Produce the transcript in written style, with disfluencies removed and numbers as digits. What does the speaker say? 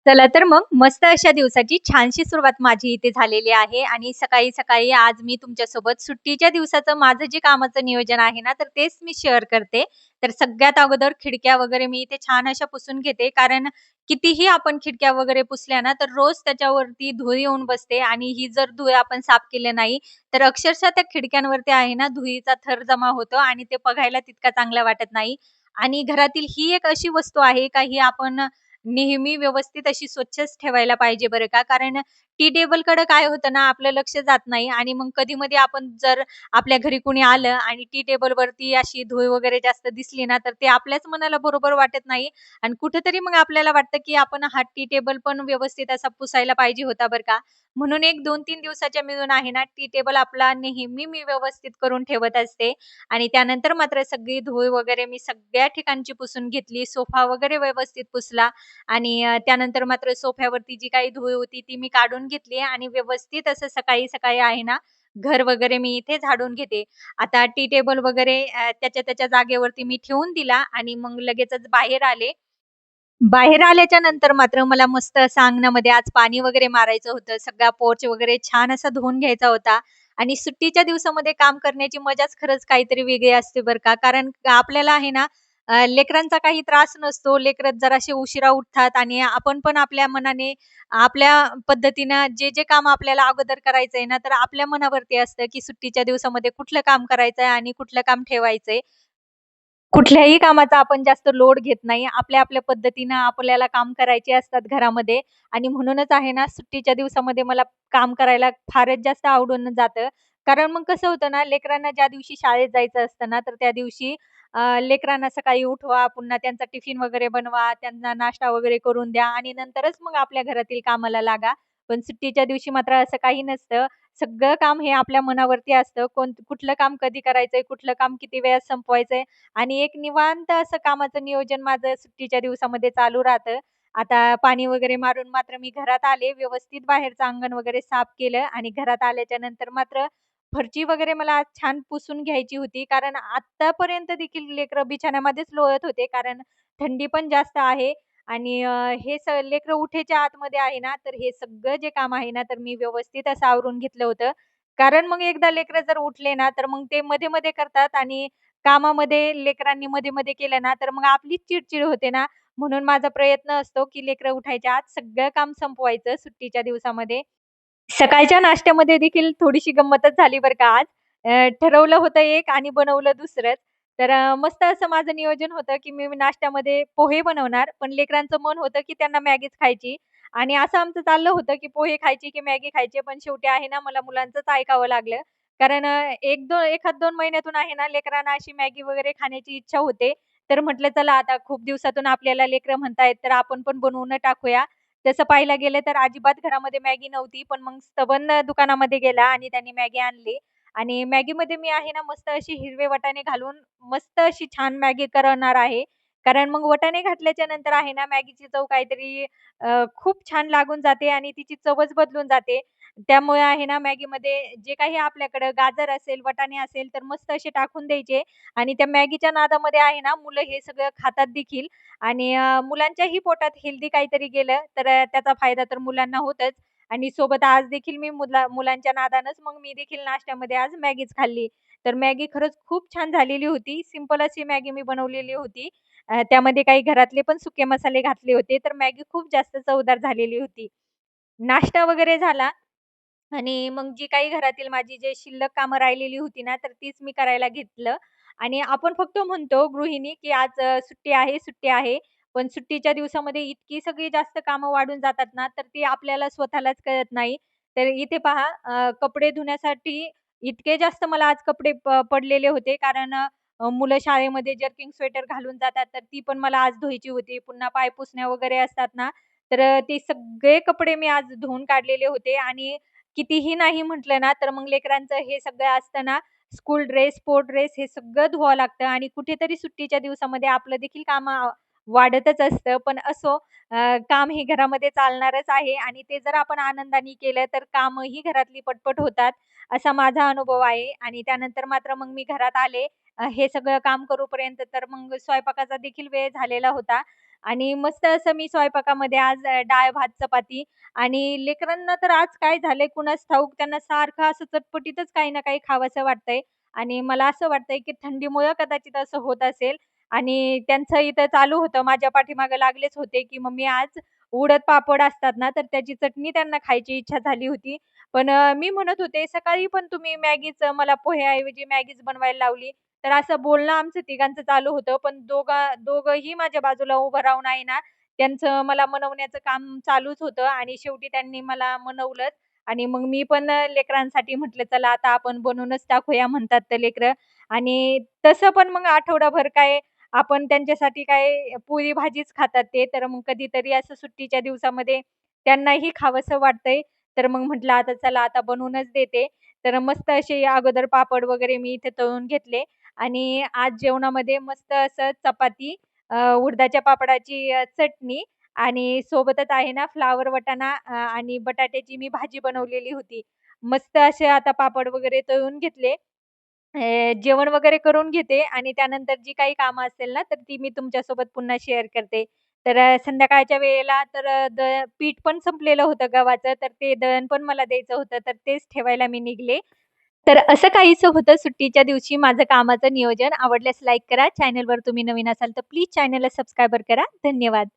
चला तर मग मस्त अशा दिवसाची छानशी सुरुवात माझी इथे झालेली आहे आणि सकाळी-सकाळी आज मी तुमच्यासोबत सुट्टीच्या दिवसाचं माझं जे कामाचं नियोजन आहे ना, तर तेच मी शेअर करते. तर सगळ्यात अगोदर खिडक्या वगैरे मी इथे छान अशा पुसून घेते. कारण कितीही आपण खिडक्या वगैरे पुसल्या ना, तर रोज त्याच्यावरती धूळ येऊन बसते आणि ही जर धूळ आपण साफ केलं नाही, तर अक्षरशः त्या खिडक्यांवरती आहे ना, धुळीचा थर जमा होतो आणि ते बघायला तितका चांगला वाटत नाही. आणि घरातील ही एक अशी वस्तू आहे का ही आपण नेहमी व्यवस्थित अशी स्वच्छच ठेवायला पाहिजे बरं का. कारण टी टेबलकडे काय होतं ना, आपलं लक्ष जात नाही आणि मग कधी-मधी आपण जर आपल्या घरी कोणी आलं आणि टी टेबलवरती अशी धूळ वगैरे जास्त दिसली ना, तर ते आपल्याच मनाला बरोबर वाटत नाही आणि कुठेतरी मग आपल्याला वाटतं, की आपण हा टी टेबल पण व्यवस्थित असा पुसायला पाहिजे होता बरं का. म्हणून एक 2-3 दिवसाच्या मिळून आहे ना, टी टेबल आपला नेहमी मी व्यवस्थित करून ठेवत असते आणि त्यानंतर मात्र सगळी धूळ वगैरे मी सगळ्या ठिकाणची पुसून घेतली. सोफा वगैरे व्यवस्थित पुसला आणि त्यानंतर मात्र सोफ्यावरती जी काही धूळ होती ती मी काढून घेतली आणि व्यवस्थित असं सकाळी-सकाळी आहे ना, घर वगैरे मी इथे झाडून घेते. आता टी टेबल वगैरे त्याच्या त्याच्या जागेवरती मी ठेवून दिला आणि मग लगेचच बाहेर आले. बाहेर आल्याच्या नंतर मात्र मला मस्त असं अंगणामध्ये आज पाणी वगैरे मारायचं होतं. सगळा पोर्च वगैरे छान असा धुवून घ्यायचा होता आणि सुट्टीच्या दिवसामध्ये काम करण्याची मजाच खरंच काहीतरी वेगळी असते बरं का. कारण आपल्याला आहे ना लेकरांचा काही त्रास नसतो. लेकरं जराशे उशिरा उठतात आणि आपण पण आपल्या मनाने, आपल्या पद्धतीनं जे काम आपल्याला अगोदर करायचंय ना, तर आपल्या मनावरती असतं, की सुट्टीच्या दिवसामध्ये कुठलं काम करायचंय आणि कुठलं काम ठेवायचंय. कुठल्याही कामाचा आपण जास्त लोड घेत नाही. आपल्या पद्धतीनं आपल्याला काम करायचे असतात घरामध्ये आणि म्हणूनच आहे ना, सुट्टीच्या दिवसामध्ये मला काम करायला फारच जास्त आवडून जातं. कारण मग कसं होतं ना, लेकरांना ज्या दिवशी शाळेत जायचं असतं ना, तर त्या दिवशी लेकरांना सकाळी उठवा, पुन्हा त्यांचा टिफिन वगैरे बनवा, त्यांना नाश्ता वगैरे करून द्या आणि नंतरच मग आपल्या घरातील कामाला लागा. पण सुट्टीच्या दिवशी मात्र असं काही नसतं. सगळं काम हे आपल्या मनावरती असतं. कुठलं काम कधी करायचंय, कुठलं काम किती वेळात संपवायचंय आणि एक निवांत असं कामाचं नियोजन माझं सुट्टीच्या दिवसामध्ये चालू राहतं. आता पाणी वगैरे मारून मात्र मी घरात आले. व्यवस्थित बाहेरचं अंगण वगैरे साफ केलं आणि घरात आल्याच्या नंतर मात्र फरची वगैरे मला आज छान पुसून घ्यायची होती. कारण आत्तापर्यंत देखील लेकरं बिछाण्यामध्येच लोळत होते. कारण थंडी पण जास्त आहे आणि हे लेकरं उठायच्या आतमध्ये आहे ना, तर हे सगळं जे काम आहे ना, तर मी व्यवस्थित असं आवरून घेतलं होतं. कारण मग एकदा लेकरं जर उठले ना, तर मग ते मध्ये-मध्ये करतात आणि कामामध्ये लेकरांनी मध्ये-मध्ये केलं ना, तर मग आपलीच चिड होते ना. म्हणून माझा प्रयत्न असतो, की लेकरं उठायच्या आत सगळं काम संपवायचं सुट्टीच्या दिवसामध्ये. सकाळच्या नाश्त्यामध्ये देखील थोडीशी गंमतच झाली बरं का आज. ठरवलं होतं एक आणि बनवलं दुसरंच. तर मस्त असं माझं नियोजन होतं, की मी नाश्त्यामध्ये पोहे बनवणार, पण लेकरांचं मन होतं, की त्यांना मॅगीच खायची आणि असं आमचं चाललं होतं, की पोहे खायचे की मॅगी खायची. पण शेवटी आहे ना, मला मुलांचंच ऐकावं लागलं. कारण 1-2 महिन्यातून आहे ना, लेकरांना अशी मॅगी वगैरे खाण्याची इच्छा होते. तर म्हटलं चला आता खूप दिवसातून आपल्याला लेकरं म्हणतायत, तर आपण पण बनवून टाकूया. तसं पाहायला गेलं तर अजिबात घरामध्ये मॅगी नव्हती. पण मग सबंध दुकानामध्ये गेला आणि त्यांनी मॅगी आणली आणि मॅगीमध्ये मी आहे ना मस्त अशी हिरवे वाटाणे घालून मस्त अशी छान मॅगी करणार आहे. कारण मग वाटाणे घातल्याच्या नंतर आहे ना मॅगीची चव काहीतरी खूप छान लागून जाते आणि तिची चवच बदलून जाते. त्यामुळे आहे ना मॅगीमध्ये जे काही आपल्याकडं गाजर असेल, वाटाणे असेल तर मस्त असे टाकून द्यायचे आणि त्या मॅगीच्या नादामध्ये आहे ना मुलं हे सगळं खातात देखील आणि मुलांच्याही पोटात हेल्दी काहीतरी गेलं तर त्याचा फायदा तर मुलांना होतच आणि सोबत आज देखील मी मुलांच्या नादानच मग मी देखील नाश्त्यामध्ये आज मॅगीच खाल्ली. तर मॅगी खरंच खूप छान झालेली होती. सिंपल अशी मॅगी मी बनवलेली होती. त्यामध्ये काही घरातले पण सुके मसाले घातले होते. तर मॅगी खूप जास्त चवदार झालेली होती. नाश्ता वगैरे झाला आणि मग जी काही घरातील माझी जे शिल्लक कामं राहिलेली होती ना, तर तीच मी करायला घेतलं आणि आपण फक्त म्हणतो गृहिणी, की आज सुट्टी आहे, सुट्टी आहे. पण सुट्टीच्या दिवसामध्ये इतकी सगळी जास्त कामं वाढून जातात ना, तर ती आपल्याला स्वतःलाच कळत नाही. तर इथे पहा कपडे धुण्यासाठी इतके जास्त मला आज कपडे पडलेले होते. कारण मुलं शाळेमध्ये जर्किंग स्वेटर घालून जातात, तर ती पण मला आज धुवायची होती. पुन्हा पायपुसण्या वगैरे असतात ना, तर ते सगळे कपडे मी आज धुवून काढलेले होते आणि कितीही नाही म्हटलं ना, तर मग लेकरांचं हे सगळं असतं ना, स्कूल ड्रेस, स्पोर्ट ड्रेस हे सगळं धुवावं लागतं आणि कुठेतरी सुट्टीच्या दिवसामध्ये आपलं देखील काम वाढतच असतं. पण असो काम हे घरामध्ये चालणारच आहे आणि ते जर आपण आनंदाने केलं, तर कामही घरातली पटपट होतात, असा माझा अनुभव आहे. आणि त्यानंतर मात्र मग मी घरात आले. हे सगळं काम करूपर्यंत तर मग स्वयंपाकाचा देखील वेळ झालेला होता आणि मस्त असं मी स्वयंपाकामध्ये आज डाळ, भात, चपाती आणि लेकरांना तर आज काय झालंय कुणास ठाऊक त्यांना सारखं असं चटपटीतच काही ना काही खावंसं वाटतंय आणि मला असं वाटतंय की थंडीमुळं कदाचित असं होत असेल आणि त्यांचं इथं चालू होतं माझ्या पाठीमागे लागलेच होते, की "मम्मी आज उडद पापड असतात ना, तर त्याची चटणी त्यांना खायची इच्छा झाली होती." पण मी म्हणत होते, "सकाळी पण तुम्ही मॅगीच मला पोह्याऐवजी मॅगीच बनवायला लावली." तर असं बोलणं आमचं तिघांचं चालू होतं. पण दोघंही माझ्या बाजूला उभं राहून आहे ना, त्यांचं मला मनवण्याचं काम चालूच होतं आणि शेवटी त्यांनी मला मनवलंच आणि मग मी पण लेकरांसाठी म्हटलं, "चला आता आपण बनवूनच टाकूया," म्हणतात तर लेकरं आणि तसं पण मग आठवडाभर काय आपण त्यांच्यासाठी काय पुरी भाजीच खातात ते. तर मग कधीतरी असं सुट्टीच्या दिवसामध्ये त्यांनाही खावंसं वाटतंय. तर मग म्हटलं, "आता चला आता बनवूनच देते." तर मस्त असे अगोदर पापड वगैरे मी इथे तळून घेतले आणि आज जेवणामध्ये मस्त असं चपाती, उडदाच्या पापडाची चटणी आणि सोबतच आहे ना फ्लॉवर वाटाणा आणि बटाट्याची मी भाजी बनवलेली होती. मस्त असे आता पापड वगैरे तळून घेतले. जेवण वगैरे करून घेते आणि त्यानंतर जी काही कामं असेल ना, तर ती मी तुमच्यासोबत पुन्हा शेअर करते. तर संध्याकाळच्या वेळेला तर पीठ पण संपलेलं होतं गव्हाचं, तर ते दळण पण मला द्यायचं होतं, तर तेच ठेवायला मी निघले. तर असं काहीसं होतं सुट्टीच्या दिवशी माझं कामाचं नियोजन. आवडल्यास लाईक करा. चॅनलवर तुम्ही नवीन असाल तर प्लीज चॅनलला सबस्क्राईबर करा. धन्यवाद.